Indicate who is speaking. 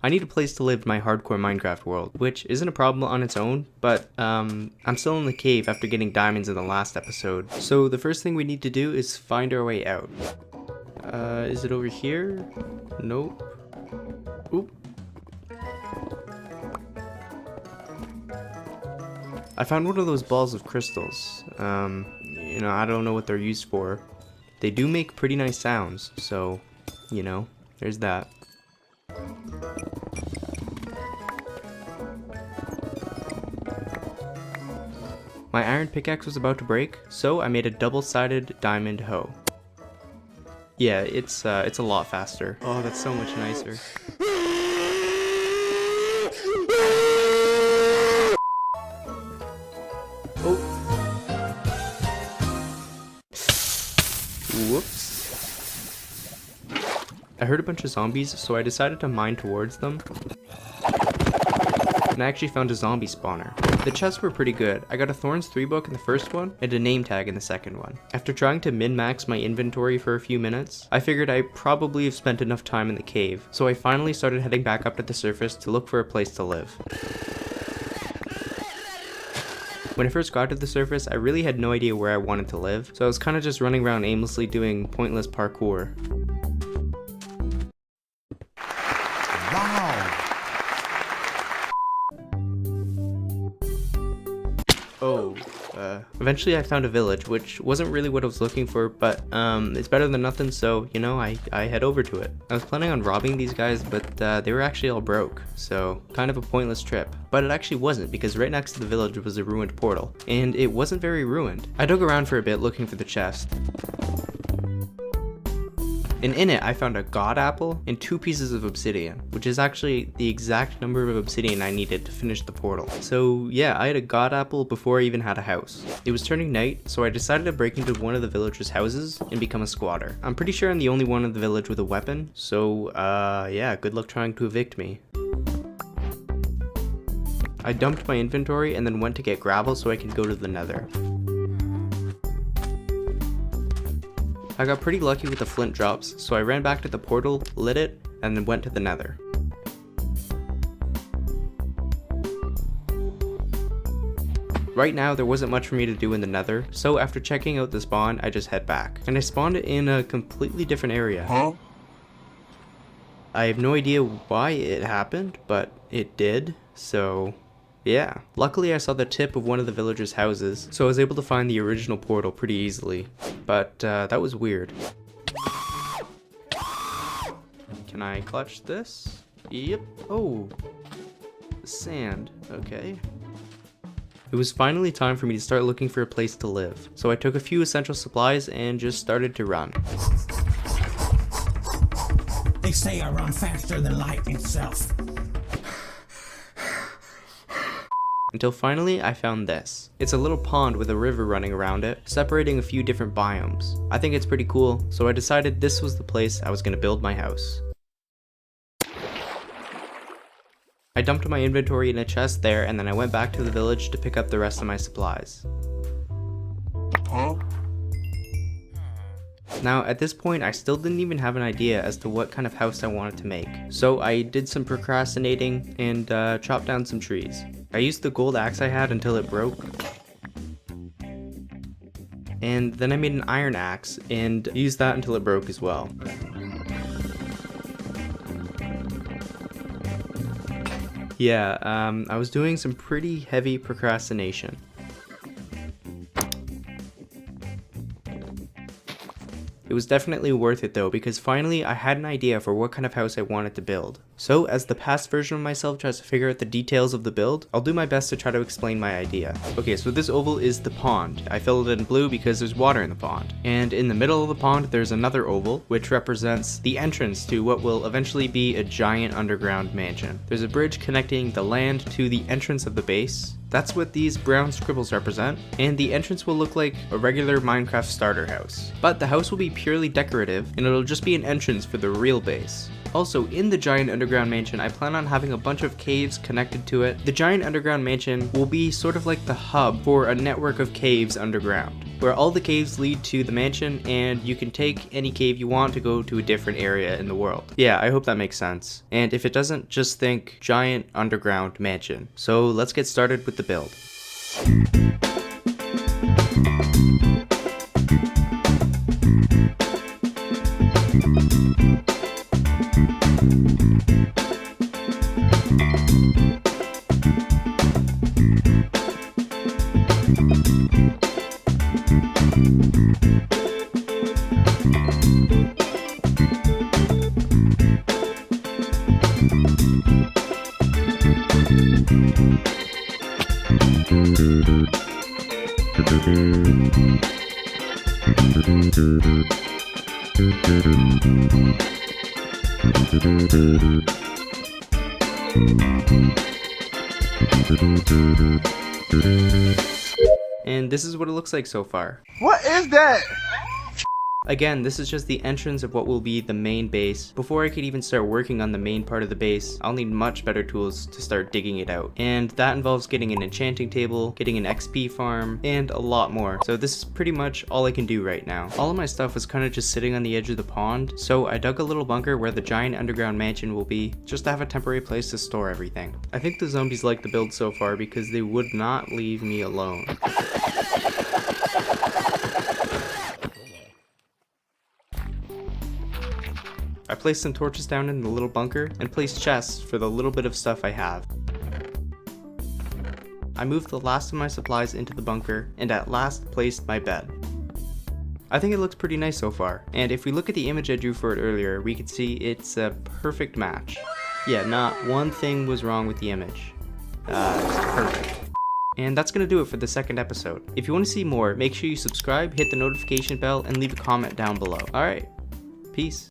Speaker 1: I need a place to live in my hardcore Minecraft world, which isn't a problem on its own, but I'm still in the cave after getting diamonds in the last episode. So the first thing we need to do is find our way out. Is it over here? Nope. Oop. I found one of those balls of crystals. You know, I don't know what they're used for. They do make pretty nice sounds, so, you know, there's that. My iron pickaxe was about to break, so I made a double-sided diamond hoe. Yeah, it's a lot faster. Oh, that's so much nicer. Oh. Whoops. I heard a bunch of zombies, so I decided to mine towards them. And I actually found a zombie spawner. The chests were pretty good. I got a Thorns 3 book in the first one, and a name tag in the second one. After trying to min-max my inventory for a few minutes, I figured I probably have spent enough time in the cave, so I finally started heading back up to the surface to look for a place to live. When I first got to the surface, I really had no idea where I wanted to live, so I was kind of just running around aimlessly doing pointless parkour. Eventually I found a village, which wasn't really what I was looking for, but it's better than nothing, so, you know, I head over to it. I was planning on robbing these guys, but they were actually all broke, so kind of a pointless trip. But it actually wasn't, because right next to the village was a ruined portal, and it wasn't very ruined. I dug around for a bit looking for the chest. And in it, I found a god apple and 2 pieces of obsidian, which is actually the exact number of obsidian I needed to finish the portal. So yeah, I had a god apple before I even had a house. It was turning night, so I decided to break into one of the villagers' houses and become a squatter. I'm pretty sure I'm the only one in the village with a weapon, so yeah, good luck trying to evict me. I dumped my inventory and then went to get gravel so I could go to the nether. I got pretty lucky with the flint drops, so I ran back to the portal, lit it, and then went to the nether. Right now, there wasn't much for me to do in the nether, so after checking out the spawn, I just head back. And I spawned in a completely different area. Huh? I have no idea why it happened, but it did, so yeah. Luckily I saw the tip of one of the villagers' houses, so I was able to find the original portal pretty easily. But that was weird. Can I clutch this? Yep. Oh. Sand. Okay. It was finally time for me to start looking for a place to live. So I took a few essential supplies and just started to run.
Speaker 2: They say I run faster than light itself.
Speaker 1: Until finally I found this. It's a little pond with a river running around it, separating a few different biomes. I think it's pretty cool, so I decided this was the place I was going to build my house. I dumped my inventory in a chest there, and then I went back to the village to pick up the rest of my supplies. Huh? Now, at this point, I still didn't even have an idea as to what kind of house I wanted to make. So I did some procrastinating and chopped down some trees. I used the gold axe I had until it broke. And then I made an iron axe and used that until it broke as well. Yeah, I was doing some pretty heavy procrastination. It was definitely worth it though, because finally I had an idea for what kind of house I wanted to build. So as the past version of myself tries to figure out the details of the build, I'll do my best to try to explain my idea. Okay, so this oval is the pond. I filled it in blue because there's water in the pond. And in the middle of the pond there's another oval, which represents the entrance to what will eventually be a giant underground mansion. There's a bridge connecting the land to the entrance of the base. That's what these brown scribbles represent, and the entrance will look like a regular Minecraft starter house. But the house will be purely decorative, and it'll just be an entrance for the real base. Also, in the giant underground mansion, I plan on having a bunch of caves connected to it. The giant underground mansion will be sort of like the hub for a network of caves underground, where all the caves lead to the mansion and you can take any cave you want to go to a different area in the world. Yeah, I hope that makes sense. And if it doesn't, just think giant underground mansion. So let's get started with the build. And this is what it looks like so far.
Speaker 3: What is that?
Speaker 1: Again, this is just the entrance of what will be the main base. Before I could even start working on the main part of the base, I'll need much better tools to start digging it out. And that involves getting an enchanting table, getting an XP farm, and a lot more. So this is pretty much all I can do right now. All of my stuff was kind of just sitting on the edge of the pond, so I dug a little bunker where the giant underground mansion will be, just to have a temporary place to store everything. I think the zombies like the build so far because they would not leave me alone. I placed some torches down in the little bunker and placed chests for the little bit of stuff I have. I moved the last of my supplies into the bunker and at last placed my bed. I think it looks pretty nice so far, and if we look at the image I drew for it earlier, we can see it's a perfect match. Yeah, not one thing was wrong with the image. It's perfect. And that's gonna do it for the second episode. If you want to see more, make sure you subscribe, hit the notification bell, and leave a comment down below. Alright, peace.